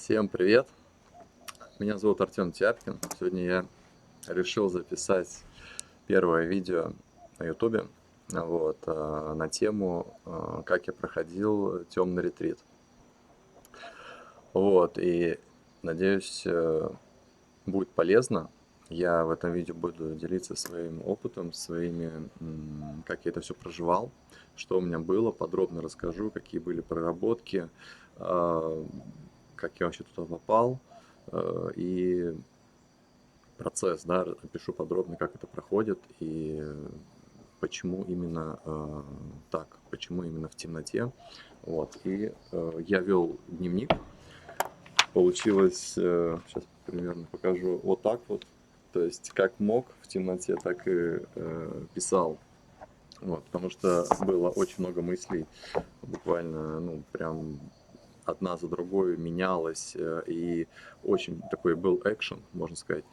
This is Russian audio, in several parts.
Всем привет! Меня зовут Артем Тяпкин. Сегодня я решил записать первое видео на YouTube на тему, как я проходил темный ретрит. И надеюсь, будет полезно. Я в этом видео буду делиться своим опытом, как я это все проживал, что у меня было, подробно расскажу, какие были проработки, а, как я вообще туда попал, и процесс, да, опишу подробно, как это проходит и почему именно так, почему именно в темноте. Я вел дневник. Получилось, сейчас примерно покажу, вот так вот. То есть как мог в темноте, так и писал. Потому что было очень много мыслей, буквально, ну, прям одна за другой менялась, и очень такой был экшен, можно сказать.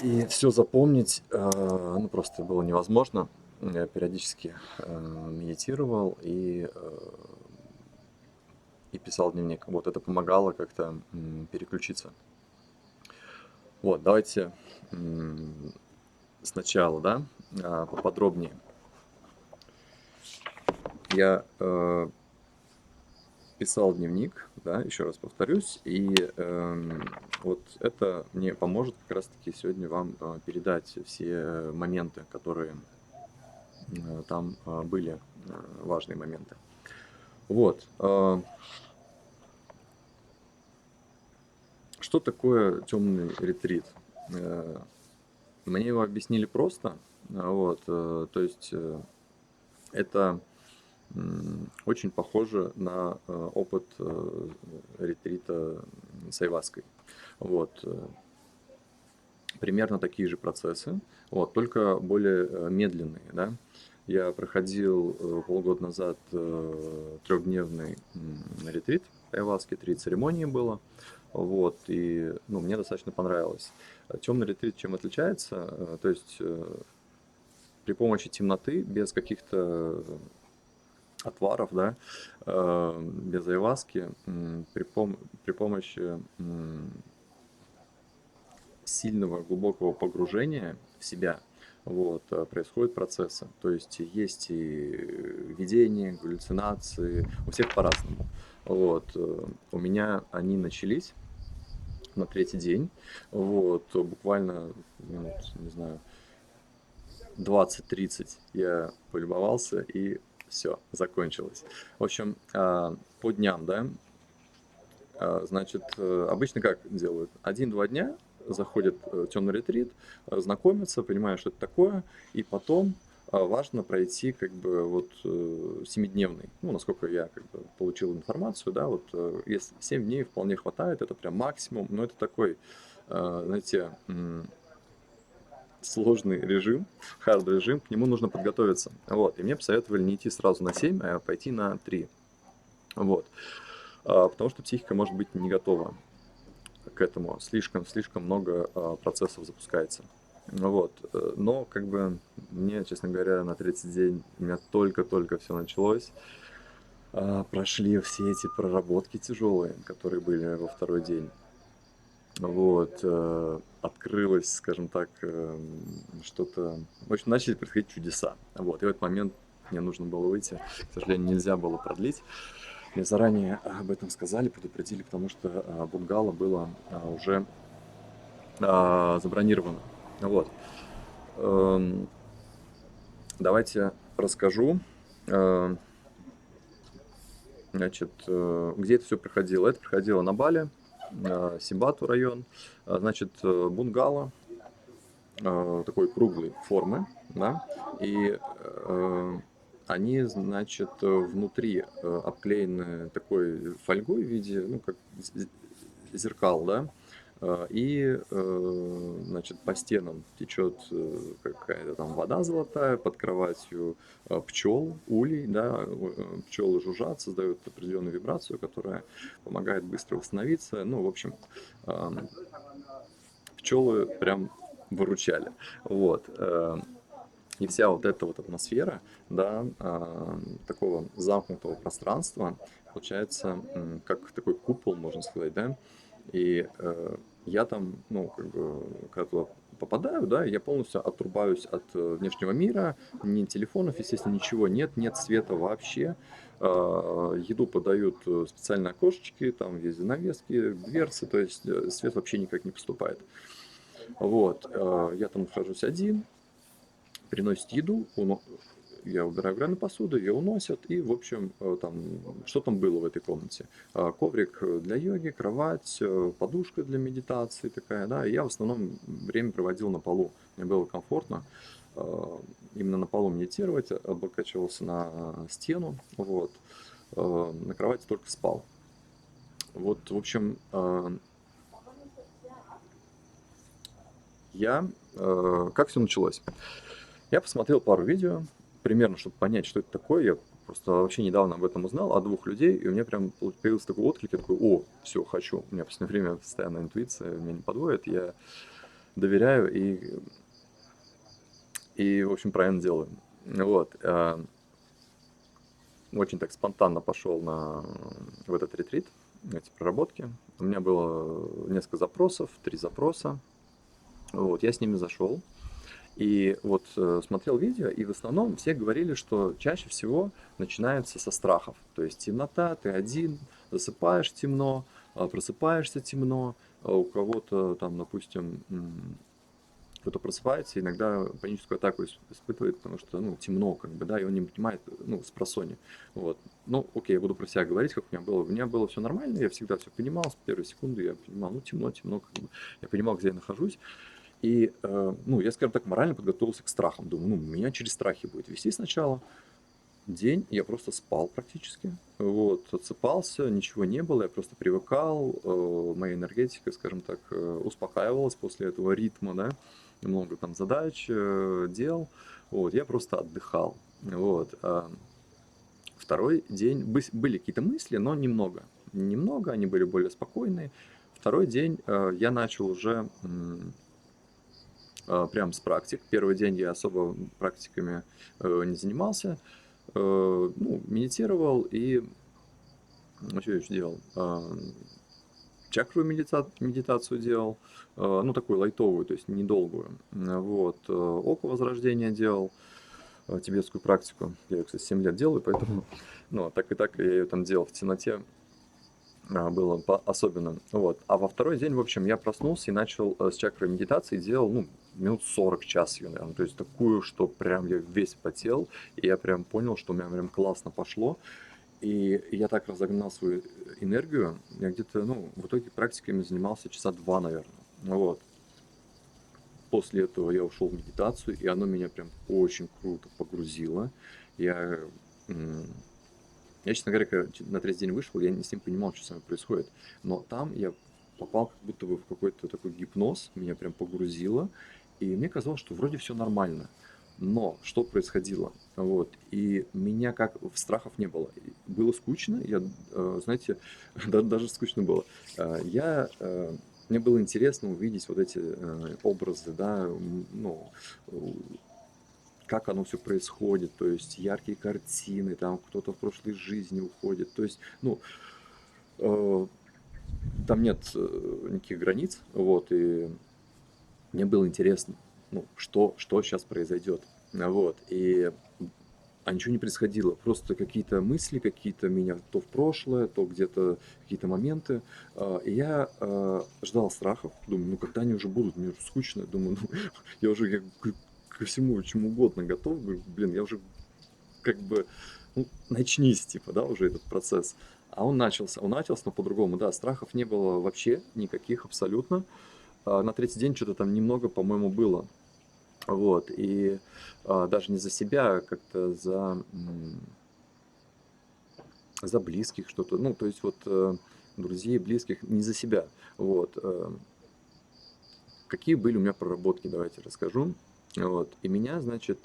И все запомнить, ну, просто было невозможно. Я периодически медитировал и писал дневник. Вот это помогало как-то переключиться. Давайте сначала, да, поподробнее. Я писал дневник, да, еще раз повторюсь, и вот это мне поможет как раз-таки сегодня вам передать все моменты, которые там были, важные моменты. Что такое темный ретрит? Мне его объяснили просто, то есть это очень похоже на опыт ретрита с айваской. Примерно такие же процессы, только более медленные, да. Я проходил полгода назад трехдневный ретрит айваски, 3 церемонии было, мне достаточно понравилось. Темный ретрит чем отличается? То есть при помощи темноты, без каких-то отваров, да, без айваски, при помощи сильного глубокого погружения в себя происходят процессы. То есть есть и видения, галлюцинации, у всех по-разному. У меня они начались на 3-й день. Буквально минут, не знаю, 20-30 я полюбовался, и все, закончилось. В общем, по дням, да, обычно как делают? 1-2 дня заходят в темный ретрит, знакомятся, понимают, что это такое, и потом важно пройти как бы 7-дневный, ну, насколько я как бы получил информацию, да, если 7 дней вполне хватает, это прям максимум, но это такой, знаете, сложный режим, хард-режим, к нему нужно подготовиться. И мне посоветовали не идти сразу на 7, а пойти на 3. Потому что психика может быть не готова к этому. Слишком много процессов запускается. Но как бы мне, честно говоря, на 30 день у меня только все началось. Прошли все эти проработки тяжелые, которые были во 2-й день. Открылось, скажем так, что-то... В общем, начали происходить чудеса. И в этот момент мне нужно было выйти. К сожалению, нельзя было продлить. Мне заранее об этом сказали, предупредили, потому что бунгало было уже забронировано. Давайте расскажу, где это все проходило. Это проходило на Бали, Симбату район. Бунгало такой круглой формы, да, и они, внутри обклеены такой фольгой в виде, ну, как зеркал, да, по стенам течет какая-то там вода золотая, под кроватью пчел, улей, да, пчелы жужжат, создают определенную вибрацию, которая помогает быстро восстановиться. Пчелы прям выручали. И вся вот эта вот атмосфера, да, такого замкнутого пространства, получается, как такой купол, можно сказать, да. И я там, ну, как бы, когда туда попадаю, да, я полностью отрубаюсь от внешнего мира, ни телефонов, естественно, ничего нет, нет света вообще. Еду подают специальные окошечки, там есть занавески, дверцы, то есть свет вообще никак не поступает. Вот, я там нахожусь один, приносит еду, я убираю грязную посуду, ее уносят, и, в общем, там, что там было в этой комнате? Коврик для йоги, кровать, подушка для медитации такая, да, и я в основном время проводил на полу, мне было комфортно, именно на полу медитировать, облокачивался на стену, вот, на кровати только спал. Вот, в общем, как все началось? Я посмотрел пару видео, примерно, чтобы понять, что это такое. Я просто вообще недавно об этом узнал от двух людей, и у меня прям появился такой отклик, я такой: о, все, хочу. У меня в последнее время постоянно интуиция меня не подводит, я доверяю и в общем, правильно делаю. Вот. Очень так спонтанно пошел в этот ретрит, эти проработки. У меня было несколько запросов, 3 запроса. Вот, я с ними зашел. И вот смотрел видео, и в основном все говорили, что чаще всего начинается со страхов. То есть темнота, ты один, засыпаешь темно, просыпаешься темно, а у кого-то там, допустим, кто-то просыпается, иногда паническую атаку испытывает, потому что, ну, темно, как бы, да, и он не понимает, ну, спросонья. Вот. Ну, окей, я буду про себя говорить, как у меня было. У меня было все нормально, я всегда все понимал, с первой секунды я понимал, ну, темно, темно, как бы. Я понимал, где я нахожусь. И, ну, я, скажем так, морально подготовился к страхам. Думаю, ну, меня через страхи будет вести сначала. День я просто спал практически. Вот, отсыпался, ничего не было, я просто привыкал. Моя энергетика, скажем так, успокаивалась после этого ритма, да. Много там задач, дел. Вот, я просто отдыхал. Вот. Второй день были какие-то мысли, но немного. Немного, они были более спокойные. Второй день я начал уже прям с практик. Первый день я особо практиками не занимался. Ну, медитировал и что я еще делал? Чакровую медитацию делал, ну, такую лайтовую, то есть недолгую. Вот. Око возрождения делал, тибетскую практику. Я ее, кстати, 7 лет делаю, поэтому, ну, так и так я ее там делал в темноте. Было особенно. Вот. А во второй день, в общем, я проснулся и начал с чакры медитации, делал, ну, минут 40 час ее, наверное. То есть такую, что прям я весь потел, и я прям понял, что у меня прям классно пошло. И я так разогнал свою энергию, я где-то, ну, в итоге практиками занимался часа 2, наверное. Вот. После этого я ушел в медитацию, и оно меня прям очень круто погрузило. Я я, честно говоря, когда на третий день вышел, я не с ним понимал, что со мной происходит. Но там я попал как будто бы в какой-то такой гипноз, меня прям погрузило, и мне казалось, что вроде все нормально. Но что происходило? Вот. И меня как в страхов не было. Было скучно, я, знаете, даже скучно было. Мне было интересно увидеть вот эти образы, да, ну, как оно все происходит, то есть яркие картины, там кто-то в прошлой жизни уходит, то есть, ну, э, там нет никаких границ, вот, и мне было интересно, ну, что сейчас произойдет, вот, а ничего не происходило, просто какие-то мысли, какие-то меня то в прошлое, то где-то какие-то моменты, и я ждал страхов, думаю, ну, когда они уже будут, мне уже скучно, думаю, ну, я уже ко всему, чему угодно готов, говорю, блин, я уже как бы, ну, начнись, типа, да, уже этот процесс. А он начался, но по-другому, да, страхов не было вообще никаких абсолютно. На третий день что-то там немного, по-моему, было. Вот, и даже не за себя, а как-то за близких что-то, ну, то есть вот друзей, близких, не за себя. Вот. Какие были у меня проработки, давайте расскажу. Вот. И меня, значит,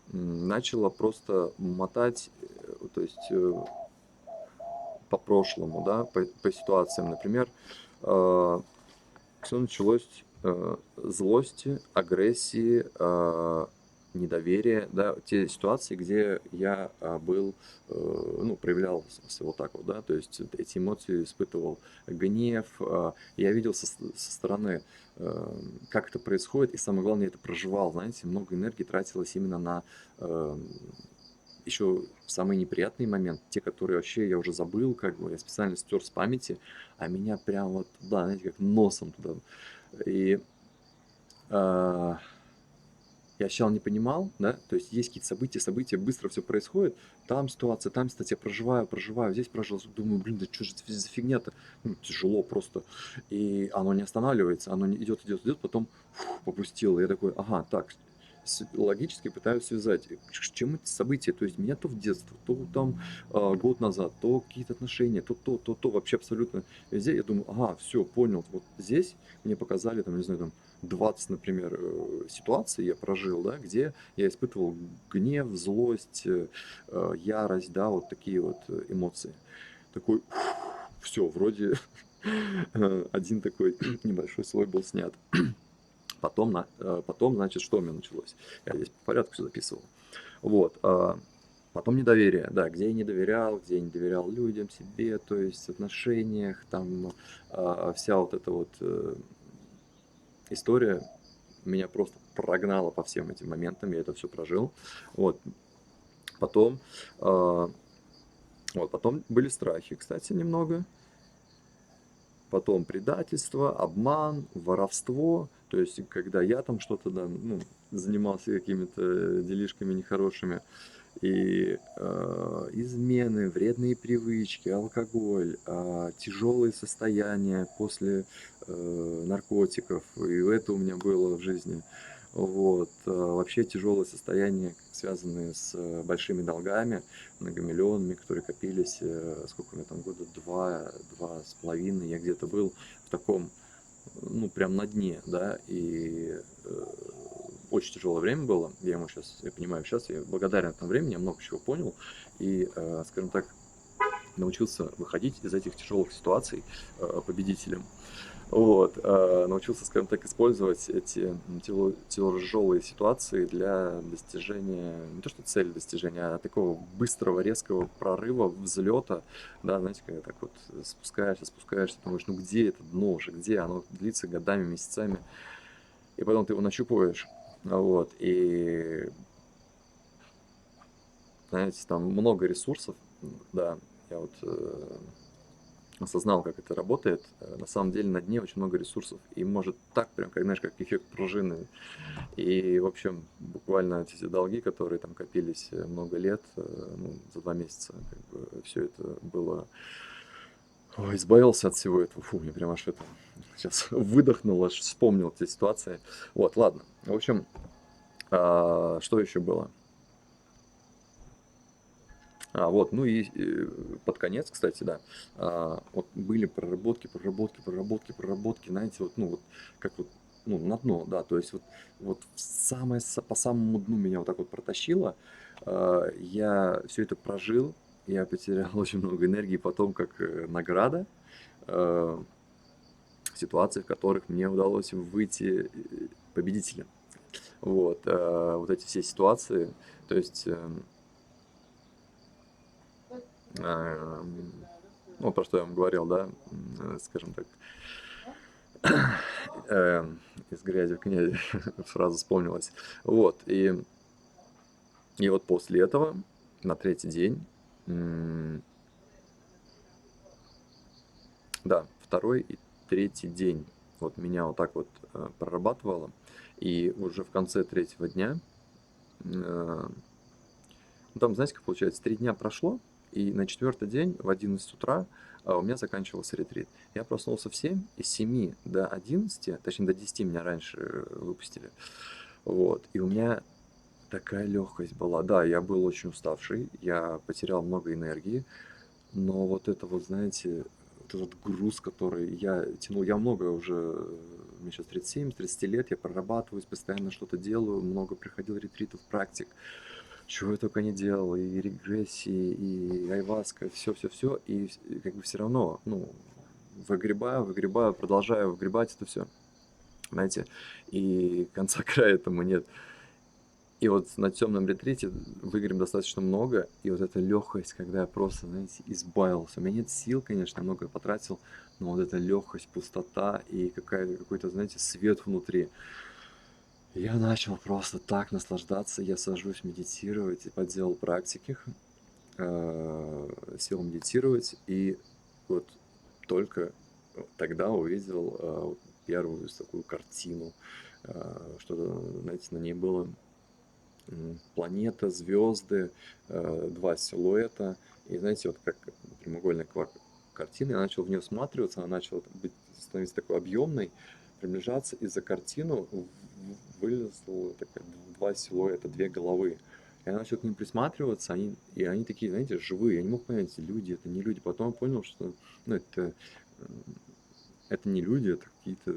начало просто мотать, то есть по прошлому, да, по ситуациям. Например, все началось злости, агрессии, недоверие, да, те ситуации, где я был, ну, проявлялся вот так вот, да, то есть эти эмоции испытывал, гнев, я видел со стороны, как это происходит, и самое главное, я это проживал, знаете, много энергии тратилось именно на еще самые неприятные моменты, те, которые вообще я уже забыл, как бы я специально стер с памяти, а меня прям вот туда, знаете, как носом туда. И а, я сначала не понимал, да, то есть есть какие-то события, быстро все происходит, там ситуация, я проживаю, здесь прожил, думаю, блин, да что же это за фигня-то, ну, тяжело просто, и оно не останавливается, оно не идет, потом попустило, я такой, ага, так, логически пытаюсь связать, с чем эти события, то есть меня то в детство, то там год назад, то какие-то отношения, то, вообще абсолютно везде, я думаю, ага, все, понял, вот здесь мне показали, там, не знаю, там, 20, например, ситуаций я прожил, да, где я испытывал гнев, злость, ярость, да, вот такие вот эмоции. Такой, все, вроде один такой небольшой слой был снят. Потом, значит, что у меня началось? Я здесь по порядку все записывал. Вот. Потом недоверие, да, где я не доверял людям, себе, то есть в отношениях, там вся вот эта вот история меня просто прогнала по всем этим моментам, я это все прожил. Вот. Потом, а, потом были страхи, кстати, немного. Потом предательство, обман, воровство. То есть, когда я там что-то, да, ну, занимался какими-то делишками нехорошими. И измены, вредные привычки, алкоголь, тяжелые состояния после наркотиков. И это у меня было в жизни. Вот. Вообще тяжелые состояния, связанные с большими долгами, многомиллионными, которые копились, сколько у меня там, года два с половиной, я где-то был в таком, ну, прям на дне, да, и очень тяжелое время было, я ему сейчас, я понимаю, сейчас я благодарен этому времени, я много чего понял, и, скажем так, научился выходить из этих тяжелых ситуаций победителем. Вот, научился, скажем так, использовать эти тяжелые ситуации для достижения, не то что цели достижения, а такого быстрого, резкого прорыва, взлета, да, знаете, когда так вот спускаешься, думаешь, ну где это дно уже, где оно длится годами, месяцами, и потом ты его нащупываешь, вот, и, знаете, там много ресурсов, да, я вот осознал, как это работает. На самом деле на дне очень много ресурсов. И может так прям, как, знаешь, как эффект пружины. И, в общем, буквально эти все долги, которые там копились много лет, ну, за 2 месяца, как бы, все это было... Ой, избавился от всего этого. Фу, мне прям аж это... Сейчас выдохнул, аж вспомнил эти ситуации. Вот, ладно. В общем, что еще было? Вот, ну и под конец, кстати, да, вот были проработки, знаете, вот, ну вот, как вот, ну, на дно, да, то есть вот по самому дну меня вот так вот протащило, я все это прожил, я потерял очень много энергии, потом как награда, э, ситуации, в которых мне удалось выйти победителем. Вот эти все ситуации, то есть ну, про что я вам говорил, да, скажем так, из грязи в князи сразу вспомнилось. Вот, и вот после этого, на третий день, да, второй и третий день вот меня вот так вот прорабатывало, и уже в конце третьего дня, э, ну, там, знаете, как получается, 3 дня прошло, и на четвертый день в 11 утра у меня заканчивался ретрит. Я проснулся в 7, и с 7 до 11, точнее до 10 меня раньше выпустили. Вот, и у меня такая легкость была. Да, я был очень уставший, я потерял много энергии, но вот это вот, знаете, вот этот груз, который я тянул, я много уже, мне сейчас 37, с 30 лет, я прорабатываюсь, постоянно что-то делаю, много приходил ретритов, практик, чего я только не делал, и регрессии, и айваска, все, и как бы все равно, ну, выгребаю, продолжаю выгребать это все, знаете, и конца края этому нет. И вот на темном ретрите выиграем достаточно много, и вот эта легкость, когда я просто, знаете, избавился. У меня нет сил, конечно, я много потратил, но вот эта легкость, пустота и какой-то, знаете, свет внутри. Я начал просто так наслаждаться, я сажусь медитировать и поделал практики, сел медитировать, и вот только тогда увидел вот первую такую картину, что-то, знаете, на ней было планета, звезды, два силуэта. И знаете, вот как прямоугольная картина, я начал в нее всматриваться, она начала становиться такой объемной, приближаться, и за картину вылезло два силуэта, две головы. Я начал к ним присматриваться, и они такие, знаете, живые. Я не мог понять, люди, это не люди. Потом я понял, что ну, это не люди, это какие-то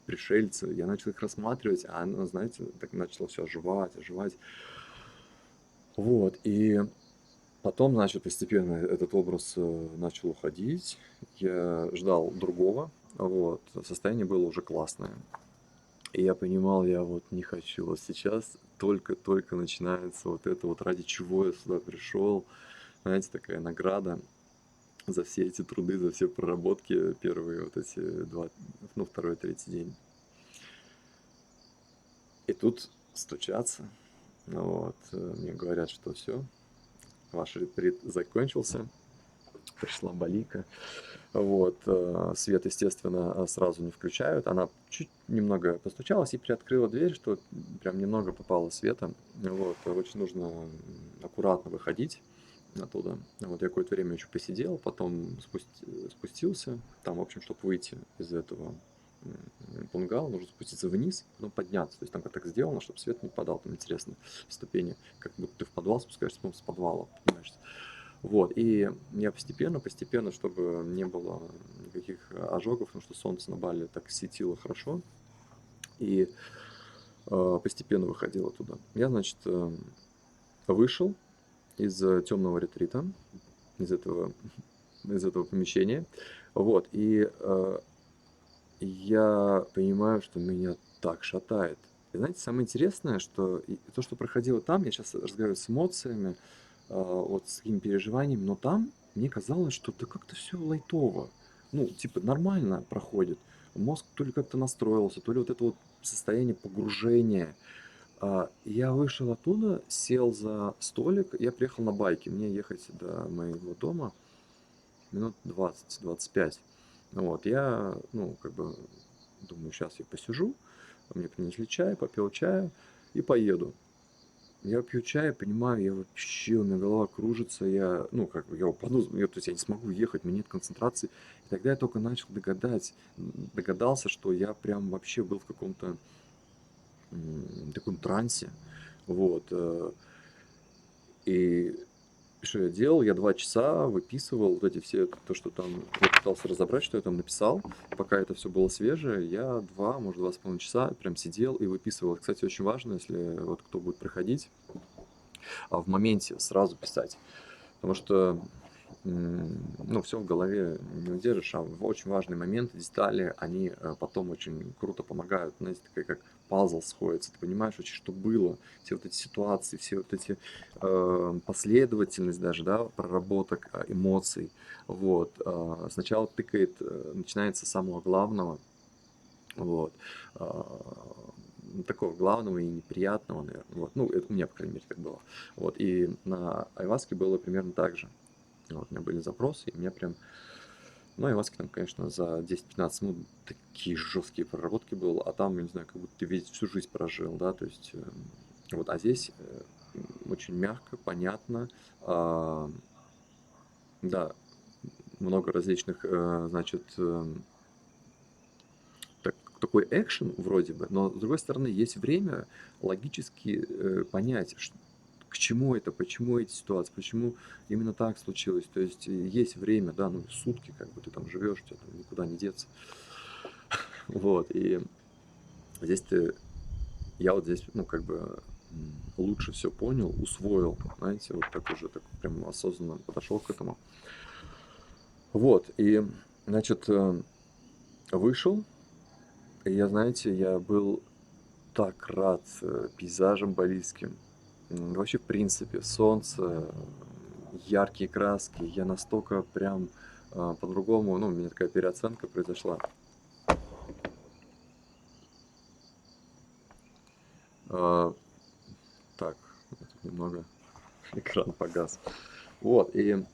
пришельцы. Я начал их рассматривать, а оно, знаете, так начало все оживать, оживать. Вот, и потом, значит, постепенно этот образ начал уходить. Я ждал другого, вот, состояние было уже классное. И я понимал, я вот не хочу. Вот сейчас только начинается вот это вот, ради чего я сюда пришел. Знаете, такая награда за все эти труды, за все проработки первые вот эти два, ну, второй, третий день. И тут стучатся, вот, мне говорят, что все, ваш ретрит закончился, пришла Балика. Вот, свет, естественно, сразу не включают. Она чуть немного постучалась и приоткрыла дверь, что прям немного попало света. Вот, очень нужно аккуратно выходить оттуда. Вот, я какое-то время еще посидел, потом спустился. Там, в общем, чтобы выйти из этого бунгало, нужно спуститься вниз, потом подняться. То есть там как так сделано, чтобы свет не падал. Там интересно, ступени, как будто ты в подвал спускаешься, с подвала поднимаешься. Вот, и я постепенно, чтобы не было никаких ожогов, потому что солнце на Бали так светило хорошо, и постепенно выходил оттуда. Я, значит, вышел из темного ретрита, из этого помещения, вот, и я понимаю, что меня так шатает. И знаете, самое интересное, что то, что проходило там, я сейчас разговариваю с эмоциями, вот с какими переживаниями, но там мне казалось, что это как-то все лайтово. Ну, типа, нормально проходит. Мозг то ли как-то настроился, то ли вот это вот состояние погружения. Я вышел оттуда, сел за столик, я приехал на байке. Мне ехать до моего дома минут 20-25. Вот, я, ну, как бы, думаю, сейчас я посижу, мне принесли чай, попил чаю и поеду. Я пью чай, понимаю, я вообще, у меня голова кружится, я, ну, как бы, я упаду, то есть я не смогу ехать, у меня нет концентрации. И тогда я только начал догадался, что я прям вообще был в каком-то таком трансе, вот. И что я делал? Я 2 часа выписывал вот эти все, то, что там, я пытался разобрать, что я там написал. Пока это все было свежее, я 2, может, 2,5 часа прям сидел и выписывал. Это, кстати, очень важно, если вот кто будет проходить, в моменте сразу писать. Потому что, ну, все в голове не удержишь, а очень важные моменты, детали, они потом очень круто помогают. Знаете, такая как пазл сходится. Ты понимаешь вообще, что было, все вот эти ситуации, все вот эти последовательность даже, да, проработок эмоций. Вот. Сначала тыкает, начинается с самого главного, вот, такого главного и неприятного, наверное. Вот. Ну, это у меня, по крайней мере, так было. Вот. И на айваске было примерно так же. Вот, у меня были запросы, и у меня прям... Ну, айваски там, конечно, за 10-15 минут такие жесткие проработки было, а там, я не знаю, как будто ты всю жизнь прожил, да, то есть... Вот, а здесь очень мягко, понятно, да, много различных, значит, такой экшен вроде бы, но с другой стороны есть время логически понять, к чему это, почему эти ситуации, почему именно так случилось. То есть есть время, да, ну сутки как бы ты там живешь, тебе там никуда не деться. Вот, и здесь я вот здесь, ну как бы лучше все понял, усвоил, знаете, вот так уже так прям осознанно подошел к этому. Вот, и, значит, вышел, и я, знаете, я был так рад пейзажам балийским. Вообще, в принципе, солнце, яркие краски. Я настолько прям по-другому, ну, у меня такая переоценка произошла. А, так, тут немного экран погас. Вот, и,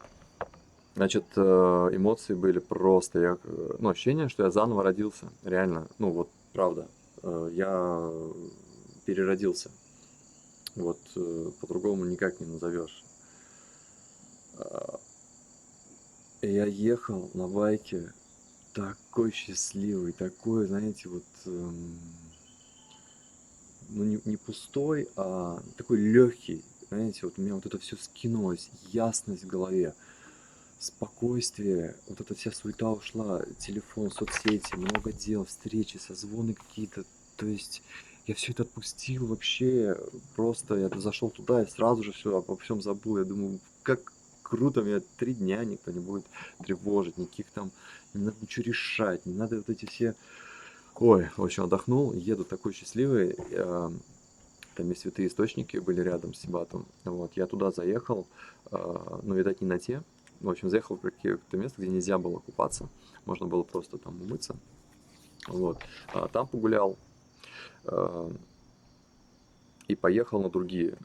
значит, эмоции были просто, ну, ощущение, что я заново родился, реально, ну, вот, правда, я переродился, вот, по-другому никак не назовешь. Я ехал на байке, такой счастливый, такой, знаете, вот, ну, не пустой, а такой легкий, знаете, вот у меня вот это все скинулось, ясность в голове, спокойствие, вот эта вся суета ушла, телефон, соцсети, много дел, встречи, созвоны какие-то, то есть я все это отпустил вообще, просто я зашел туда и сразу же все обо всем забыл, я думаю, как круто, меня 3 дня никто не будет тревожить, никаких там, не надо ничего решать, не надо вот эти все. Ой, в общем, отдохнул, еду такой счастливый. Там и святые источники были рядом с Сибатом. Вот, я туда заехал, но, видать, не на те. В общем, заехал в какое-то место, где нельзя было купаться. Можно было просто там умыться. Вот. Там погулял а, и поехал на другие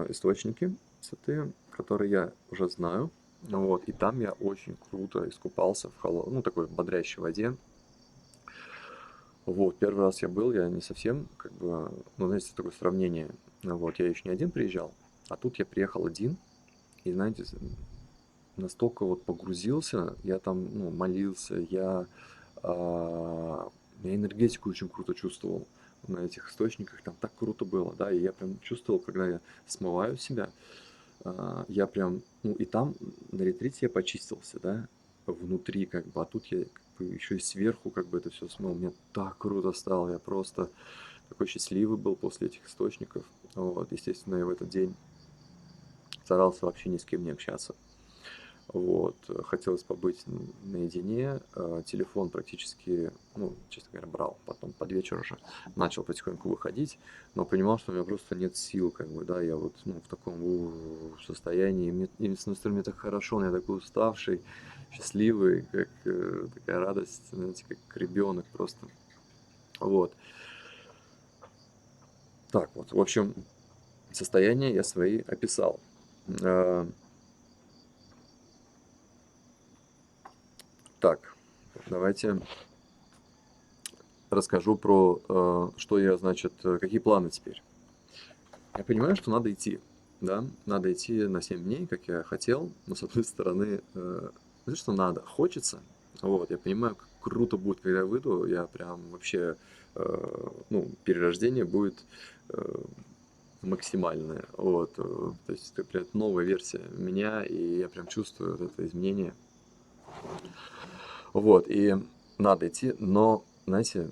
источники святые, которые я уже знаю. Вот. И там я очень круто искупался в ну, такой бодрящей воде. Вот, первый раз я был, я не совсем, как бы, ну, знаете, такое сравнение. Вот, я еще не один приезжал, а тут я приехал один, и, знаете, настолько вот погрузился, я там, ну, молился, я энергетику очень круто чувствовал на этих источниках, там так круто было, да, и я прям чувствовал, когда я смываю себя, я прям, ну, и там на ретрите я почистился, да, внутри как бы, а тут я как бы еще и сверху как бы это все смыл. Мне так круто стало, я просто такой счастливый был после этих источников. Вот, естественно, я в этот день старался вообще ни с кем не общаться. Вот, хотелось побыть наедине, телефон практически, ну, честно говоря, брал, потом под вечер уже начал потихоньку выходить, но понимал, что у меня просто нет сил, как бы, да, я вот, ну, в таком состоянии, и с одной стороны, мне так хорошо, но я такой уставший, счастливый, как такая радость, знаете, как ребенок просто, вот. Так вот, в общем, состояние я свои описал. А, Так, давайте расскажу про, что я, значит, какие планы теперь. Я понимаю, что надо идти, да, надо идти на 7 дней, как я хотел, но с одной стороны, не то, что надо, хочется, вот, я понимаю, как круто будет, когда я выйду, я прям вообще, ну, перерождение будет максимальное, вот, то есть это прям новая версия меня, и я прям чувствую вот это изменение, вот, и надо идти, но, знаете,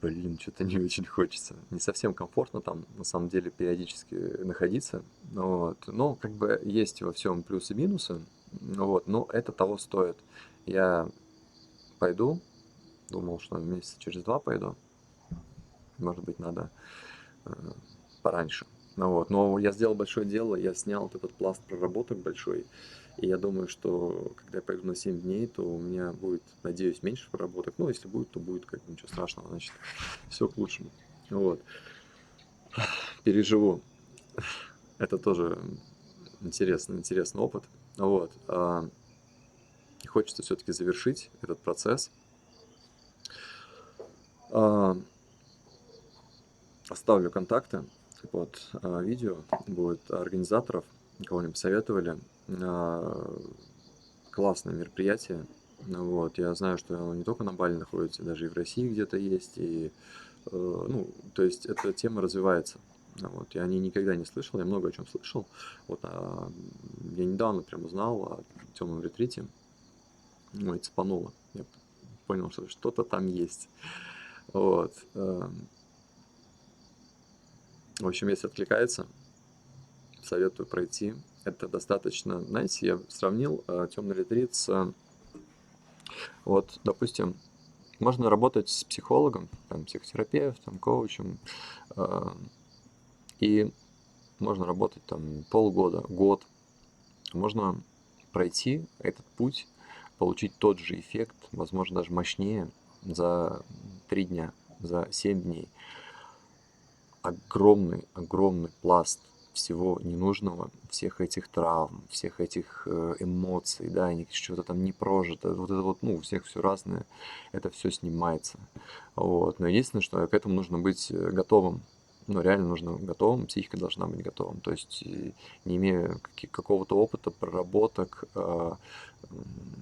блин, что-то не очень хочется. Не совсем комфортно там, на самом деле, периодически находиться. Вот. Но как бы есть во всем плюсы и минусы. Вот. Но это того стоит. Я пойду. Думал, что месяца через 2 пойду. Может быть, надо э, пораньше. Ну вот. Но я сделал большое дело, я снял вот этот пласт проработок большой. И я думаю, что когда я пойду на 7 дней, то у меня будет, надеюсь, меньше проработок. Ну, если будет, то будет, как бы ничего страшного, значит, все к лучшему. Вот. Переживу. Это тоже интересный опыт. Вот. Хочется все-таки завершить этот процесс. А, Оставлю контакты под видео. Будет организаторов, кого-нибудь советовали. Классное мероприятие. Вот. Я знаю, что оно не только на Бали находится, даже и в России где-то есть. И, ну, то есть эта тема развивается. Вот. Я о ней никогда не слышал, я много о чем слышал. Вот, я недавно прям узнал о темном ретрите. Ой, цепануло. Я понял, что что-то там есть. Вот. В общем, если откликается, советую пройти. Это достаточно, знаете, я сравнил темный ретрит с, вот, допустим, Можно работать с психологом, там, психотерапевтом, коучем, а, и можно работать там полгода, год. Можно пройти этот путь, получить тот же эффект, возможно, даже мощнее за 3 дня, за 7 дней. Огромный, огромный пласт всего ненужного, всех этих травм, всех этих эмоций, да, что-то там не прожито, вот это вот, ну, у всех все разное, это все снимается. Вот. Но единственное, что к этому нужно быть готовым. Ну, реально нужно готовым, психика должна быть готовым. То есть, не имея какого-то опыта, проработок,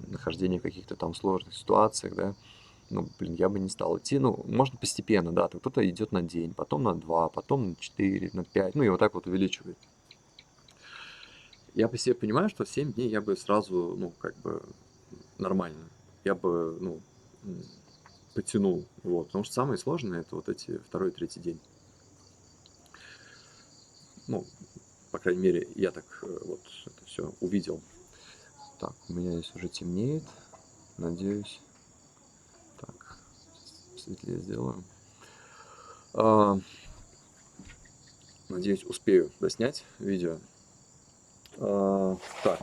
нахождения в каких-то там сложных ситуациях, да, ну, блин, я бы не стал идти. Ну, можно постепенно, да, то кто-то идет на день, потом на 2, потом на 4, на 5, ну и вот так вот увеличивает. Я по себе понимаю, что 7 дней я бы сразу, ну, как бы нормально. Я бы, ну, потянул, вот. Потому что самое сложное это вот эти второй и третий день. Ну, по крайней мере, я так вот это все увидел. Так, у меня здесь уже темнеет. Надеюсь. Так, светлее сделаю. Надеюсь, успею доснять видео. Так.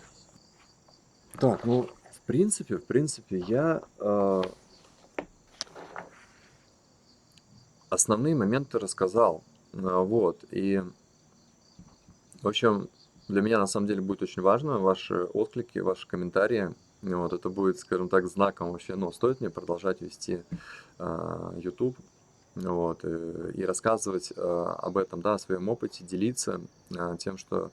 Так, ну, в принципе, я основные моменты рассказал. Вот. И, в общем, для меня на самом деле будет очень важно ваши отклики, ваши комментарии. Вот, это будет, скажем так, знаком вообще, ну, стоит мне продолжать вести YouTube, вот, и рассказывать об этом, да, о своем опыте, делиться тем, что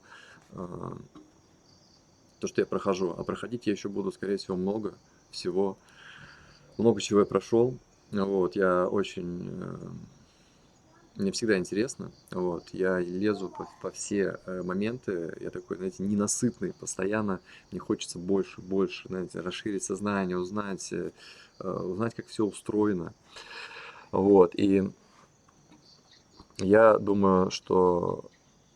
то, что я прохожу. А проходить я еще буду, скорее всего, много всего. Много чего я прошел. Вот, я очень... Мне всегда интересно. Вот, я лезу по все моменты. Я такой, знаете, ненасытный. Постоянно мне хочется больше, больше, знаете, расширить сознание, узнать, как все устроено. Вот, и я думаю, что...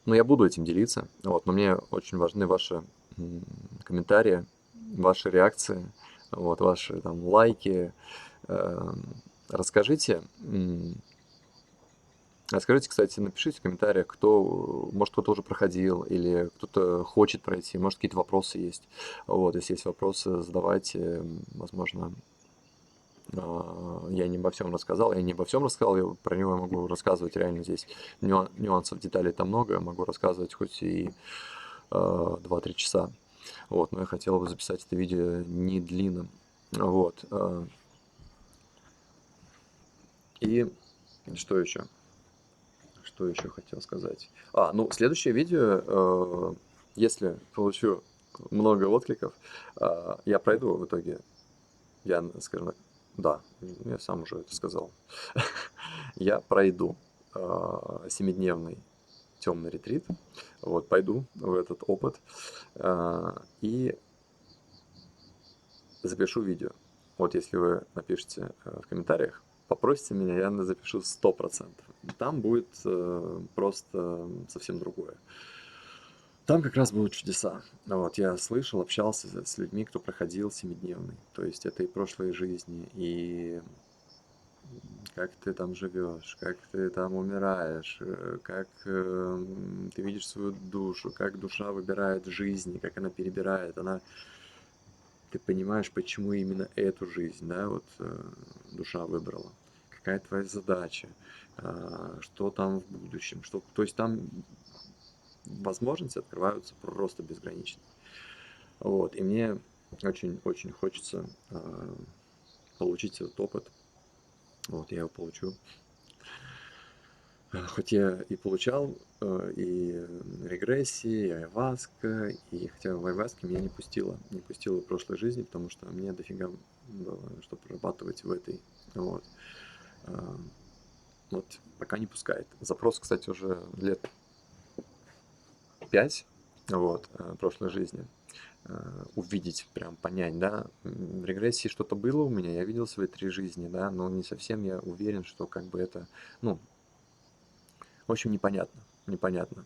Ну, я буду этим делиться. Вот, но мне очень важны ваши комментарии, ваши реакции, вот, ваши там лайки. Эм, Расскажите, расскажите, кстати, напишите в комментариях, кто, может, кто-то уже проходил или кто-то хочет пройти, может, какие-то вопросы есть. Вот, если есть вопросы, задавайте, возможно, я не обо всем рассказал, про него я могу рассказывать реально здесь. Нюансов, деталей там много, я могу рассказывать хоть и 2-3 часа. Вот, но я хотел бы записать это видео не длинным. Вот. И что еще? Что еще хотел сказать? Ну, следующее видео, если получу много откликов, я пройду в итоге. Я, скажем так, да, я сам уже это сказал. Я пройду 7-дневный темный ретрит. Вот, пойду в этот опыт и запишу видео. Вот если вы напишите в комментариях, попросите меня, я запишу 100%. Там будет просто совсем другое. Там как раз будут чудеса. Вот, я слышал, общался с людьми, кто проходил 7-дневный. То есть это и прошлые жизни, и как ты там живешь, как ты там умираешь, как ты видишь свою душу, как душа выбирает жизни, как она перебирает, ты понимаешь, почему именно эту жизнь, да, вот душа выбрала, какая твоя задача, что там в будущем, то есть там возможности открываются просто безгранично. Вот, и мне очень-очень хочется получить этот опыт. Вот, я его получу. Хоть я и получал и регрессии, и айваска, и хотя в айваске меня не пустило в прошлой жизни, потому что мне дофига было, что прорабатывать в этой. Вот. Вот пока не пускает. Запрос, кстати, уже лет 5, вот, прошлой жизни. Увидеть, прям понять, да, в регрессии что-то было у меня, я видел свои 3 жизни, да, но не совсем я уверен, что как бы это, ну, в общем, непонятно.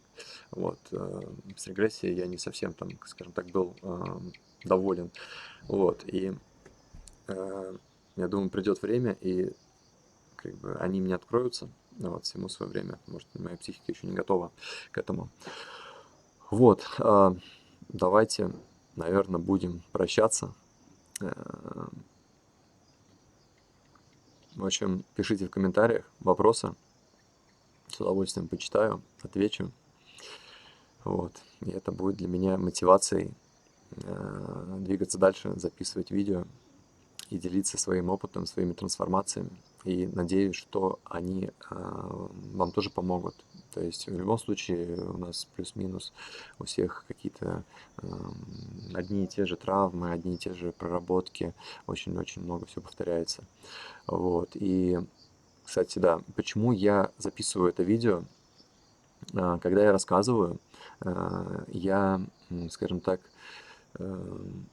Вот, с регрессией я не совсем там, скажем так, был доволен. Вот, и Я думаю, придет время, и как бы они мне откроются. Вот, всему свое время. Может, моя психика еще не готова к этому. Вот, давайте, наверное, будем прощаться. Э, В общем, пишите в комментариях вопросы. С удовольствием почитаю, отвечу. Вот. И это будет для меня мотивацией двигаться дальше, записывать видео и делиться своим опытом, своими трансформациями. И надеюсь, что они вам тоже помогут. То есть в любом случае у нас плюс-минус у всех какие-то одни и те же травмы, одни и те же проработки. Очень-очень много всего повторяется. Вот. И, кстати, да, почему я записываю это видео? Когда я рассказываю, я, скажем так,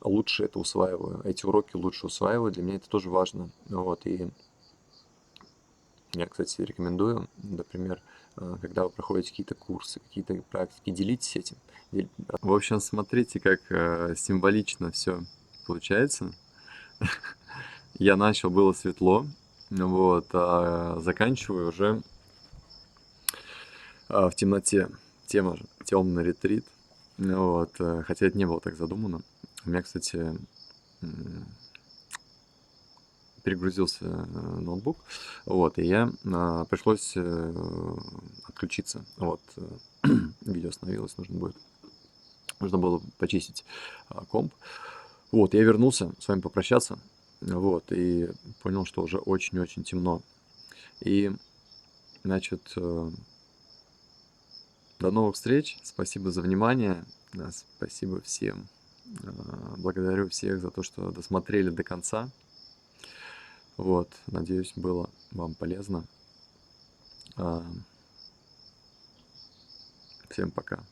лучше это усваиваю, эти уроки лучше усваиваю, для меня это тоже важно. Вот, и я, кстати, рекомендую, например, когда вы проходите какие-то курсы, какие-то практики, делитесь этим. В общем, смотрите, как символично все получается. Я начал, было светло, вот, а заканчиваю уже в темноте. Тема же темный ретрит. Вот, хотя это не было так задумано. У меня, кстати, перегрузился ноутбук, вот, и я пришлось отключиться. Вот, видео остановилось, нужно было почистить комп. Вот, я вернулся с вами попрощаться, вот, и понял, что уже очень-очень темно. И, значит, до новых встреч. Спасибо за внимание. Спасибо всем. Благодарю всех за то, что досмотрели до конца. Вот, надеюсь, было вам полезно. Всем пока.